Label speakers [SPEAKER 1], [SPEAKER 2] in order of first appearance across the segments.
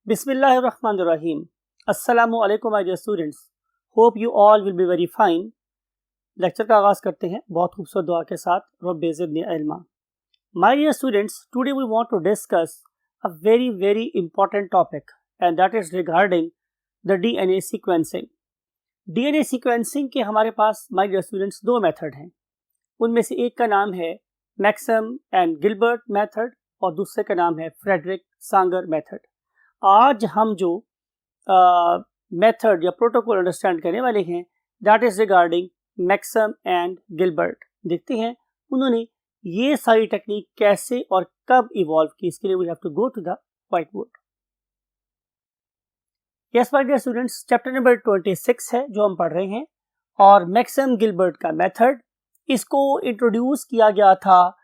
[SPEAKER 1] बिस्मिल्लाहिर्रहमानिर्रहीम। अस्सलामु अलैकुम my dear students, hope you all will be very fine. Lecture का आगाज़ करते हैं बहुत खूबसूरत दुआ के साथ। रब्बि ज़िदनी इल्मा। My dear students, today we want to discuss a very important topic and that is regarding the DNA sequencing. DNA sequencing के हमारे पास माय डियर स्टूडेंट्स दो मेथड हैं। उनमें से एक का नाम है मैक्सम एंड गिलबर्ट मेथड और दूसरे का नाम है फ्रेडरिक सांगर मेथड। आज हम जो मेथड या प्रोटोकॉल अंडरस्टैंड करने वाले हैं that is regarding Maxam and Gilbert. देखते हैं उन्होंने ये सारी टेक्निक कैसे और कब इवॉल्व की। इसके लिए we have to go to the whiteboard. Yes my dear students, chapter number 26 है जो हम पढ़ रहे हैं और मैक्सम गिलबर्ट का मेथड, इसको इंट्रोड्यूस किया गया था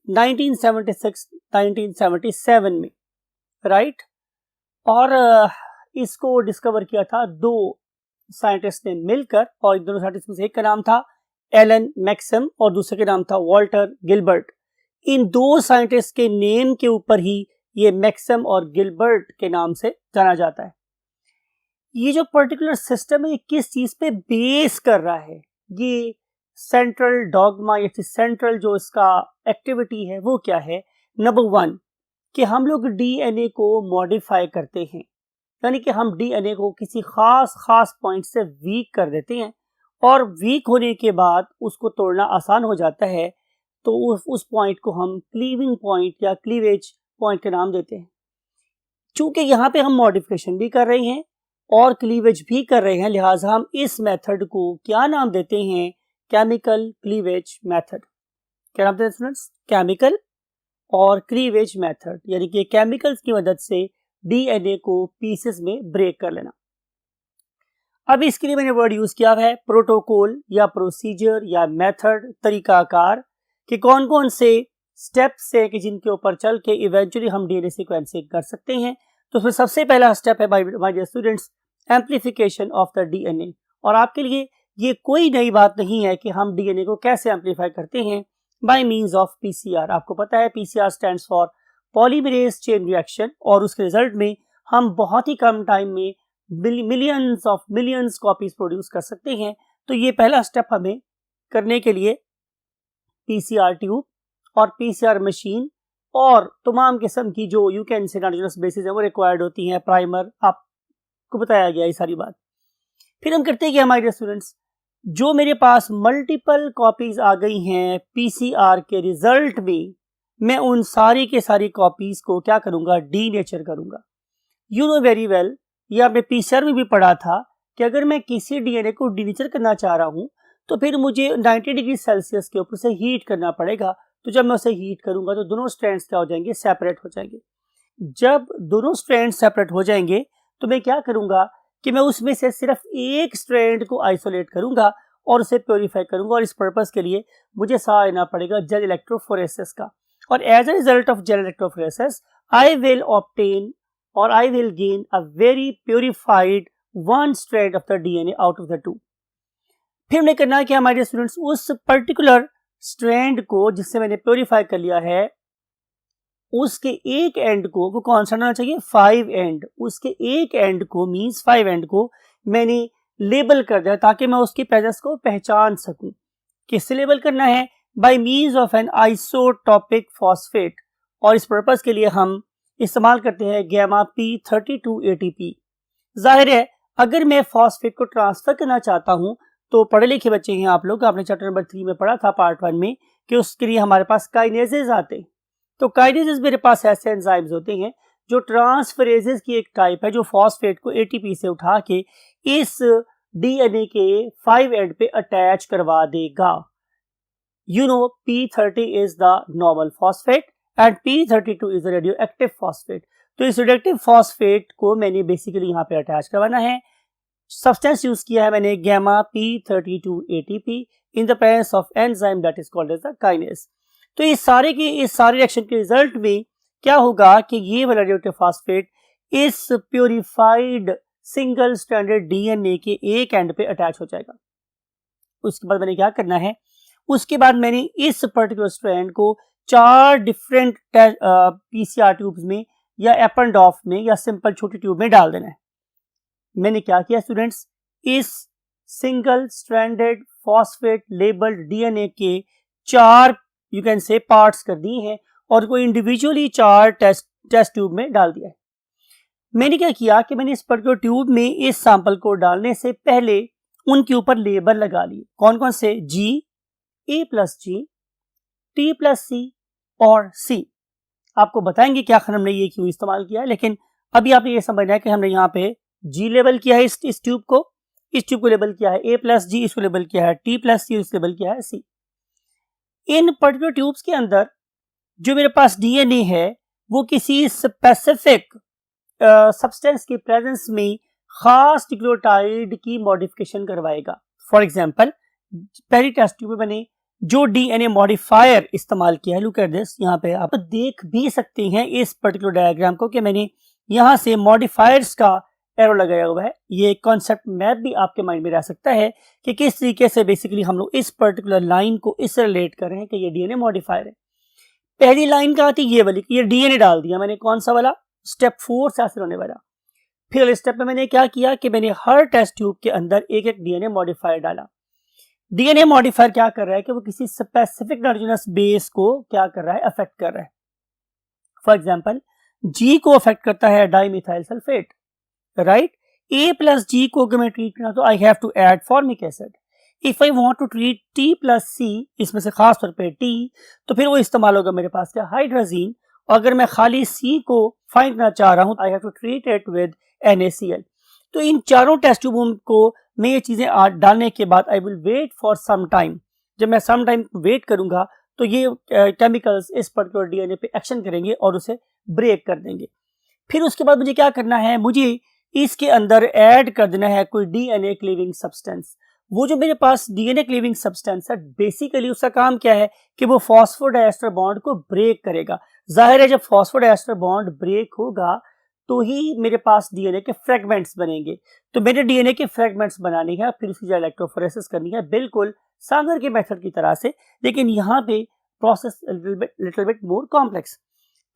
[SPEAKER 1] 1976-1977 में, राइट। और इसको डिस्कवर किया था दो साइंटिस्ट ने मिलकर, और इन दोनों साइंटिस्ट में से एक का नाम था एलन मैक्सम और दूसरे का नाम था वॉल्टर गिलबर्ट। इन दो साइंटिस्ट के नेम के ऊपर ही ये मैक्सम और गिलबर्ट के नाम से जाना जाता है। ये जो पर्टिकुलर सिस्टम है ये किस चीज पे बेस कर रहा है, ये सेंट्रल डॉगमा या सेंट्रल जो इसका एक्टिविटी है वो क्या है। नंबर 1 कि हम लोग डीएनए को मॉडिफाई करते हैं, यानी कि हम डीएनए को किसी खास पॉइंट से वीक कर देते हैं और वीक होने के बाद उसको तोड़ना आसान हो जाता है, तो उस पॉइंट को हम क्लीविंग पॉइंट या क्लीवेज पॉइंट का नाम देते हैं। चूंकि यहाँ पे हम मॉडिफिकेशन भी कर रहे हैं और क्लीवेज भी कर रहे हैं, लिहाजा हम इस मेथड को क्या नाम देते हैं, केमिकल क्लीवेज मेथड। क्या नाम देते हैं स्टूडेंट्स? केमिकल और क्लीवेज मेथड, यानी कि केमिकल्स की मदद से डीएनए को पीसेस में ब्रेक कर लेना। अब इसके लिए मैंने वर्ड यूज किया है प्रोटोकॉल या प्रोसीजर या मेथड, तरीकाकार, कि कौन कौन से स्टेप्स है कि जिनके ऊपर चल के इवेंचुअली हम डीएनए सीक्वेंसिंग कर सकते हैं। तो फिर सबसे पहला स्टेप है my dear students amplification of the DNA. और आपके लिए ये कोई नई बात नहीं है कि हम डीएनए को कैसे एम्प्लीफाई करते हैं बाय मीन्स ऑफ पीसीआर। आपको पता है PCR stands for polymerase chain reaction, और उसके रिजल्ट में हम बहुत ही कम टाइम में मिलियंस कॉपीज प्रोड्यूस कर सकते हैं। तो ये पहला स्टेप हमें करने के लिए पीसीआर ट्यूब और पीसीआर मशीन और तमाम किस्म की जो यू कैन से नाइट्रोजनस बेसिस है वो रिक्वायर्ड होती हैं, प्राइमर आपको बताया गया ये सारी बात। फिर हम करते हैं कि हमारे स्टूडेंट्स जो मेरे पास मल्टीपल कॉपीज आ गई हैं पीसीआर के रिजल्ट में, मैं उन सारी के सारी कॉपीज को क्या करूंगा, डीनेचर करूंगा। यू नो वेरी वेल, ये आपने पीसीआर में भी पढ़ा था कि अगर मैं किसी डीएनए को डीनेचर करना चाह रहा हूं तो फिर मुझे 90 डिग्री सेल्सियस के ऊपर से हीट करना पड़ेगा। तो जब मैं उसे हीट करूंगा तो दोनों स्ट्रैंड्स क्या हो जाएंगे, सेपरेट हो जाएंगे। जब दोनों स्ट्रैंड सेपरेट हो जाएंगे तो मैं क्या करूंगा कि मैं उसमें से सिर्फ एक स्ट्रैंड को आइसोलेट करूंगा और उसे प्योरीफाई करूंगा, और इस पर्पस के लिए मुझे सहारा लेना पड़ेगा जेल इलेक्ट्रोफोरेसिस का। और as a result of gel electrophoresis I will obtain और I will gain a very purified one strand of the DNA out of the two. फिर हमने करना है कि हमारे स्टूडेंट्स उस पर्टिकुलर स्ट्रैंड को जिससे मैंने प्योरीफाई कर लिया है उसके एक एंड को, वो कौन सा होना चाहिए, 5 एंड, उसके एक एंड को मींस 5 एंड को मैंने लेबल कर दिया ताकि मैं उसकी प्रेजेंस को पहचान सकूं। किससे लेबल करना है, by means of an isotopic phosphate, और इस पर्पस के लिए हम इस्तेमाल करते हैं गामा P32 ATP। जाहिर है अगर मैं फॉस्फेट को ट्रांसफर करना चाहता हूं तो पढ़े लिखे बच्चे हैं आप लोग, आपने चैप्टर नंबर 3 में पढ़ा था पार्ट 1 में कि उसके लिए हमारे पास काइनेजेस आते हैं। तो काइनेजेस मेरे पास ऐसे एंजाइम्स होते हैं जो ट्रांसफरेजेस की एक टाइप है जो फॉस्फेट को एटीपी से उठा के इस डीएनए के 5 एंड पे अटैच करवा देगा। You know P30 is the normal phosphate and P32 is the radioactive phosphate. तो इस रेडियोएक्टिव फॉस्फेट को मैंने बेसिकली यहाँ पे अटैच करवाना है। सब्सटेंस यूज किया है मैंने gamma P32 ATP in the presence of enzyme that is called as the kinase. तो इस सारे रिएक्शन के रिजल्ट में क्या होगा कि ये वाला रेडियोएक्टिव फॉस्फेट इस प्योरीफाइड सिंगल स्ट्रैंडेड डीएनए के एक एंड पे अटैच हो जाएगा। उसके बाद मैंने क्या करना है, उसके बाद मैंने इस पर्टिकुलर स्ट्रैंड को 4 डिफरेंट पीसीआर ट्यूब्स में या एपन ऑफ में या सिंपल छोटी ट्यूब में डाल देना है। मैंने क्या किया स्टूडेंट्स, इस single stranded phosphate labelled DNA के 4 यू कैन से पार्ट्स कर दिए हैं और को इंडिविजुअली 4 टेस्ट ट्यूब में डाल दिया है। मैंने क्या किया कि मैंने इस पर्टिकुलर ट्यूब में इस सैंपल को डालने से पहले उनके ऊपर लेबल लगा लिए। कौन कौन से? G, A+G, T+C और C। आपको बताएंगे क्या हमने ये क्यों इस्तेमाल किया है, लेकिन अभी आपने ये समझना है कि हमने यहाँ पे G लेबल किया है इस ट्यूब को लेबल किया है A+G, इसको लेबल किया है T+C, इसको लेबल किया है C। इन पर्टिकुलर ट्यूब्स के अंदर जो मेरे पास डीएनए है वो किसी स्पेसिफिक सब्सटेंस की प्रेजेंस में खास न्यूक्लियोटाइड की मॉडिफिकेशन करवाएगा। फॉर एग्जांपल, पहली टेस्ट ट्यूब में मैंने जो डीएनए मॉडिफायर इस्तेमाल किया है, लुक एट दिस, यहाँ पे आप देख भी सकते हैं इस पर्टिकुलर डायग्राम को कि मैंने यहाँ से मॉडिफायर्स का एरो लगाया हुआ है। ये कॉन्सेप्ट मैप भी आपके माइंड में रह सकता है कि किस तरीके से बेसिकली हम लोग इस पर्टिकुलर लाइन को इससे रिलेट कर रहे हैं कि ये डीएनए मॉडिफायर है। पहली लाइन कहाँ थी? ये वाली, ये डीएनए डाल दिया मैंने। कौन सा वाला? स्टेप 4 से हासिल होने वाला। फिर अगले स्टेप में मैंने क्या किया कि मैंने हर टेस्ट ट्यूब के अंदर एक एक डीएनए मॉडिफायर डाला। डीएनए मॉडिफायर क्या कर रहा है कि वो किसी स्पेसिफिक नाइट्रोजनस बेस को क्या कर रहा है? अफेक्ट कर रहा है। फॉर एग्जांपल, G को अफेक्ट करता है डाइमिथाइल सल्फेट, राइट? A+G को अगर मैं ट्रीट करना तो I have to add formic acid. If I want to treat T+C, इसमें से खास तौर पे T, तो फिर वो इस्तेमाल होगा मेरे पास क्या? हाइड्रोजीन। अगर मैं खाली C को फाइंड करना चाह रहा हूं, I have to treat it with NaCl। तो इन चारों टेस्ट ट्यूबों को मैं ये चीजें डालने के बाद I will wait for some time. जब मैं सम टाइम वेट करूंगा तो ये केमिकल्स इस पर्टिकुलर डीएनए पे एक्शन करेंगे और उसे ब्रेक कर देंगे। फिर उसके बाद मुझे क्या करना है? मुझे इसके अंदर ऐड कर देना है कोई डीएनए क्लीविंग सब्सटेंस। वो जो मेरे पास डीएनए क्लीविंग सब्सटेंस है, बेसिकली उसका काम क्या है कि वो फॉस्फोडाइएस्टर बॉन्ड को ब्रेक करेगा। जाहिर है जब फॉस्फोडाइएस्टर बॉन्ड ब्रेक होगा तो ही मेरे पास डीएनए के फ्रेगमेंट्स बनेंगे। तो मेरे डीएनए के फ्रेगमेंट्स बनाने हैं, फिर उसकी इलेक्ट्रोफोरेसिस करनी है, बिल्कुल सांगर के मेथड की तरह से, लेकिन यहाँ पे process little bit more complex.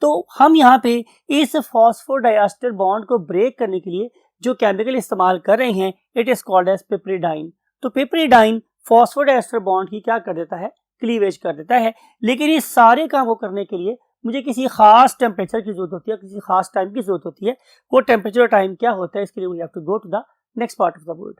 [SPEAKER 1] तो हम यहाँ पे इस फॉस्फोडाइएस्टर बॉन्ड को ब्रेक करने के लिए जो केमिकल इस्तेमाल कर रहे हैं, इट इज कॉल्ड एज पिपरिडाइन। तो पिपरिडाइन फॉस्फोडाइएस्टर बॉन्ड की क्या कर देता है? क्लीवेज कर देता है। लेकिन इस सारे काम को करने के लिए मुझे किसी खास टेम्परेचर की जरूरत होती है, किसी खास टाइम की जरूरत होती है। वो टेम्परेचर टाइम क्या होता है, इसके लिए we have to go to the next part of the word.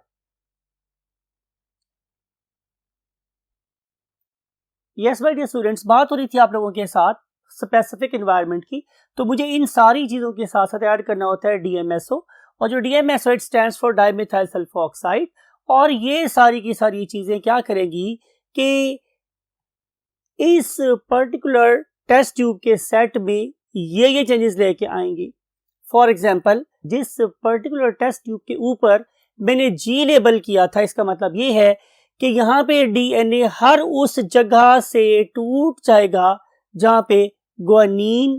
[SPEAKER 1] Yes my dear students, बात हो रही थी आप लोगों के साथ स्पेसिफिक एनवायरनमेंट की। तो मुझे इन सारी चीजों के साथ साथ ऐड करना होता है डीएमएसओ, और जो DMSO it stands for dimethyl sulphoxide. और ये सारी की सारी चीजें क्या करेंगी कि इस पर्टिकुलर टेस्ट ट्यूब के सेट में ये चेंजेस लेके आएंगी। फॉर एग्जांपल, जिस पर्टिकुलर टेस्ट ट्यूब के ऊपर मैंने G लेबल किया था, इसका मतलब ये है कि यहाँ पे डीएनए हर उस जगह से टूट जाएगा जहाँ पे गुआनिन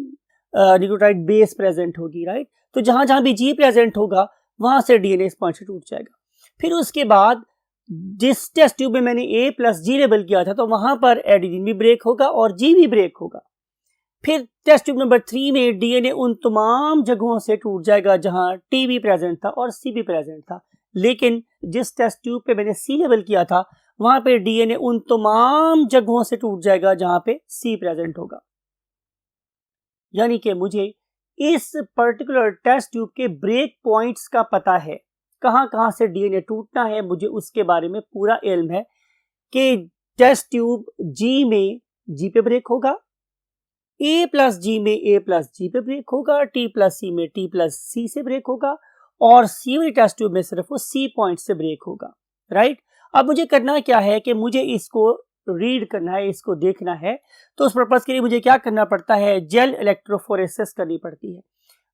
[SPEAKER 1] न्यूक्लियोटाइड बेस प्रेजेंट होगी, राइट? तो जहां जहां भी G प्रेजेंट होगा वहां से डीएनए इस पॉइंट से टूट जाएगा। फिर उसके बाद जिस टेस्ट ट्यूब में मैंने A+G लेबल किया था, तो वहां पर एडेनिन भी ब्रेक होगा और G भी ब्रेक होगा। फिर टेस्ट ट्यूब नंबर 3 में डीएनए उन तमाम जगहों से टूट जाएगा जहां T भी प्रेजेंट था और C भी प्रेजेंट था। लेकिन जिस टेस्ट ट्यूब पे मैंने C लेबल किया था, वहां पे डीएनए उन तमाम जगहों से टूट जाएगा जहां पे C प्रेजेंट होगा। यानी कि मुझे इस पर्टिकुलर टेस्ट ट्यूब के ब्रेक पॉइंट्स का पता है, कहां कहां से डीएनए टूटना है, मुझे उसके बारे में पूरा इल्म है कि टेस्ट ट्यूब G में G पे ब्रेक होगा, A+G में A+G पे ब्रेक होगा, T+C में T+C से ब्रेक होगा, और C वाली टेस्ट ट्यूब में सिर्फ वो C पॉइंट से ब्रेक होगा, राइट? अब मुझे करना क्या है कि मुझे इसको रीड करना है, इसको देखना है। तो उस पर्पज के लिए मुझे क्या करना पड़ता है? जेल इलेक्ट्रोफोरेसिस करनी पड़ती है।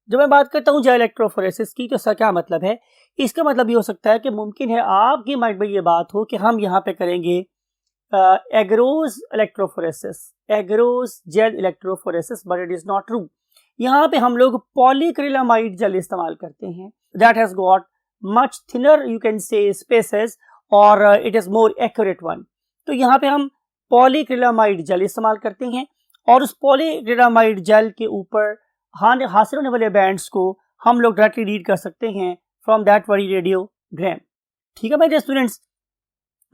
[SPEAKER 1] जब मैं बात करता हूँ जेल इलेक्ट्रोफोरेसिस की, तो इसका क्या मतलब है? इसका मतलब ये हो सकता है कि मुमकिन है आपके माइंड में ये बात हो कि हम यहाँ पे करेंगे agarose electrophoresis, agarose gel electrophoresis, but it is not true. यहाँ पे हम लोग पॉलीक्रिलामाइड जेल इस्तेमाल करते हैं, that has got much thinner you can say spaces, और it is more accurate one. तो यहाँ पे हम पॉलीक्रिलामाइड जेल इस्तेमाल करते हैं, और उस पॉलीक्रिलामाइड जेल के ऊपर हासिल होने वाले बैंड्स को हम लोग डायरेक्टली रीड कर सकते हैं फ्रॉम दैट वेरी रेडियोग्राम। ठीक है मेरे स्टूडेंट्स,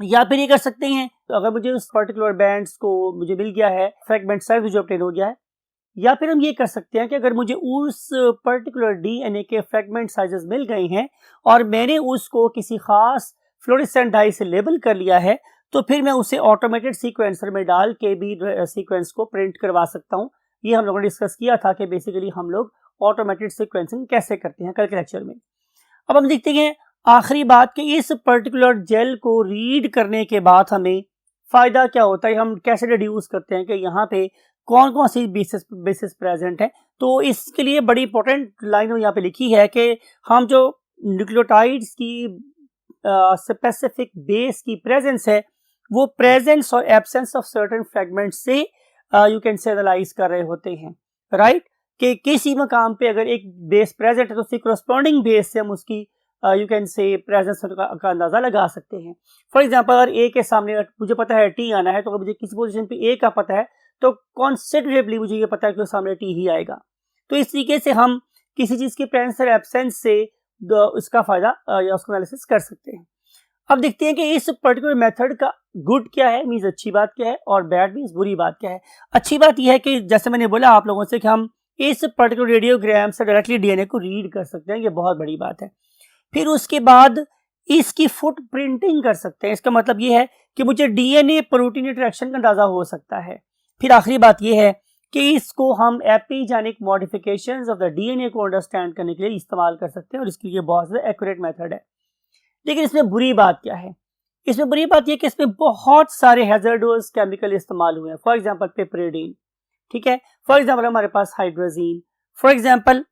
[SPEAKER 1] या फिर ये कर सकते हैं तो अगर मुझे उस पर्टिकुलर बैंड्स को मुझे मिल गया है, फ्रेगमेंट साइज जो ऑब्टेन हो गया है, या फिर हम ये कर सकते हैं कि अगर मुझे उस पर्टिकुलर डीएनए के फ्रेगमेंट साइजेस मिल गए हैं और मैंने उसको किसी खास फ्लोरेसेंट डाई से लेबल कर लिया है, तो फिर मैं उसे ऑटोमेटेड सीक्वेंसर में डाल के भी सीक्वेंस को प्रिंट करवा सकता हूँ। ये हम लोगों ने डिस्कस किया था कि बेसिकली हम लोग ऑटोमेटेड सीक्वेंसिंग कैसे करते हैं कल के लेक्चर में। अब हम देखते हैं आखिरी बात कि इस पर्टिकुलर जेल को रीड करने के बाद हमें फायदा क्या होता है, हम कैसे डिड्यूस करते हैं कि यहाँ पे कौन कौन सी बेसिस प्रेजेंट है। तो इसके लिए बड़ी इंपॉर्टेंट लाइन यहाँ पे लिखी है कि हम जो न्यूक्लियोटाइड्स की स्पेसिफिक बेस की प्रेजेंस है, वो प्रेजेंस और एब्सेंस ऑफ सर्टेन फ्रेगमेंट से यू कैन से एनालाइज कर रहे होते हैं, राइट। कि किसी मकाम पे अगर एक बेस प्रेजेंट है तो उसकी करस्पॉन्डिंग बेस से हम उसकी यू कैन से प्रेजेंस का अंदाजा लगा सकते हैं। फॉर एग्जांपल अगर ए के सामने मुझे पता है टी आना है, तो अगर मुझे किसी पोजीशन पे ए का पता है तो कॉन्सिडरेबली मुझे ये पता है कि सामने टी ही आएगा। तो इस तरीके से हम किसी चीज की प्रेजेंस और एब्सेंस से उसका फायदा या उसका एनालिसिस कर सकते हैं। अब देखते हैं कि इस पर्टिकुलर मेथड का गुड क्या है, मीन्स अच्छी बात क्या है, और बैड मीन्स बुरी बात क्या है। अच्छी बात यह है कि जैसे मैंने बोला आप लोगों से कि हम इस पर्टिकुलर रेडियोग्राम से डायरेक्टली डीएनए को रीड कर सकते हैं, ये बहुत बड़ी बात है। फिर उसके बाद इसकी फुट प्रिंटिंग कर सकते हैं। इसका मतलब ये है कि मुझे डीएनए प्रोटीन इंटरेक्शन का अंदाजा हो सकता है। फिर आखिरी बात ये है कि इसको हम एपिजेनिक मॉडिफिकेशंस ऑफ द डीएनए को अंडरस्टैंड करने के लिए इस्तेमाल कर सकते हैं, और इसके लिए बहुत ज़्यादा एक्यूरेट मेथड है। लेकिन इसमें बुरी बात क्या है? इसमें बुरी बात यह कि इसमें बहुत सारे हैजर्डस केमिकल इस्तेमाल हुए हैं। फॉर एग्जांपल पिपरिडीन, ठीक है, फॉर एग्जांपल हमारे पास हाइड्रोजीन, फॉर एग्जांपल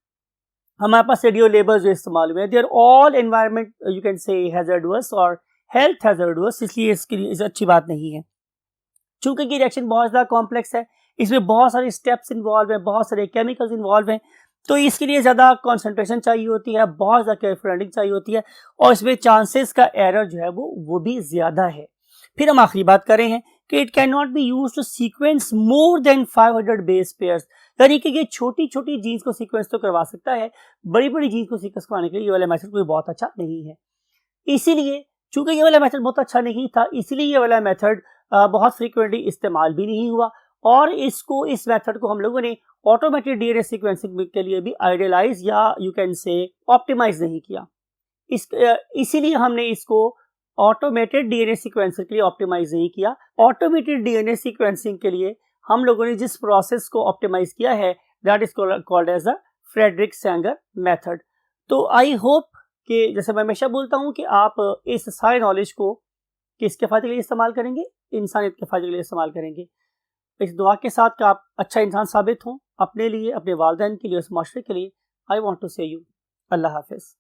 [SPEAKER 1] हमारे पास रेडियो लेबल्स जो इस्तेमाल हुए हैं, they are all environment you can say hazardous और हेल्थ हैजर्डस, इसलिए इसके लिए अच्छी बात नहीं है। चूंकि ये रिएक्शन बहुत ज़्यादा कॉम्प्लेक्स है, इसमें बहुत सारे स्टेप्स इन्वॉल्व हैं, बहुत सारे केमिकल्स इन्वॉल्व हैं, तो इसके लिए ज़्यादा कंसंट्रेशन चाहिए होती है, बहुत ज़्यादा केयरफुल हैंडलिंग चाहिए होती है, और इसमें चांसेस का एरर जो है वो भी ज़्यादा है। फिर हम आखिरी बात कर रहे हैं कि it can not be use to sequence more than 500 base pairs, यानी कि ये छोटी छोटी जीन्स को सीक्वेंस तो करवा सकता है, बड़ी बड़ी जीन्स को सीक्वेंस करवाने के लिए ये वाला मेथड कोई बहुत अच्छा नहीं है। इसीलिए चूंकि ये वाला मेथड बहुत अच्छा नहीं था, इसीलिए ये वाला मेथड बहुत फ्रीक्वेंटली इस्तेमाल भी नहीं हुआ, और इस मेथड को हम लोगों ने ऑटोमेटेड डीएनए सीक्वेंसिंग के लिए भी आइडियलाइज या यू कैन से ऑप्टिमाइज नहीं किया। इसीलिए हमने इसको ऑटोमेटेड डीएनए सीक्वेंसिंग के लिए ऑप्टिमाइज नहीं किया। ऑटोमेटेड डीएनए सीक्वेंसिंग के लिए हम लोगों ने जिस प्रोसेस को ऑप्टिमाइज किया है, that is called as a Frederick Sanger method. तो आई होप कि जैसे मैं हमेशा बोलता हूं कि आप इस सारे नॉलेज को किसके फायदे के लिए इस्तेमाल करेंगे? इंसानियत के फायदे के लिए इस्तेमाल करेंगे। इस दुआ के साथ कि आप अच्छा इंसान साबित हों अपने लिए, अपने वालिदैन के लिए, उस माशरे के लिए। आई वॉन्ट टू से यू अल्लाह हाफिज़।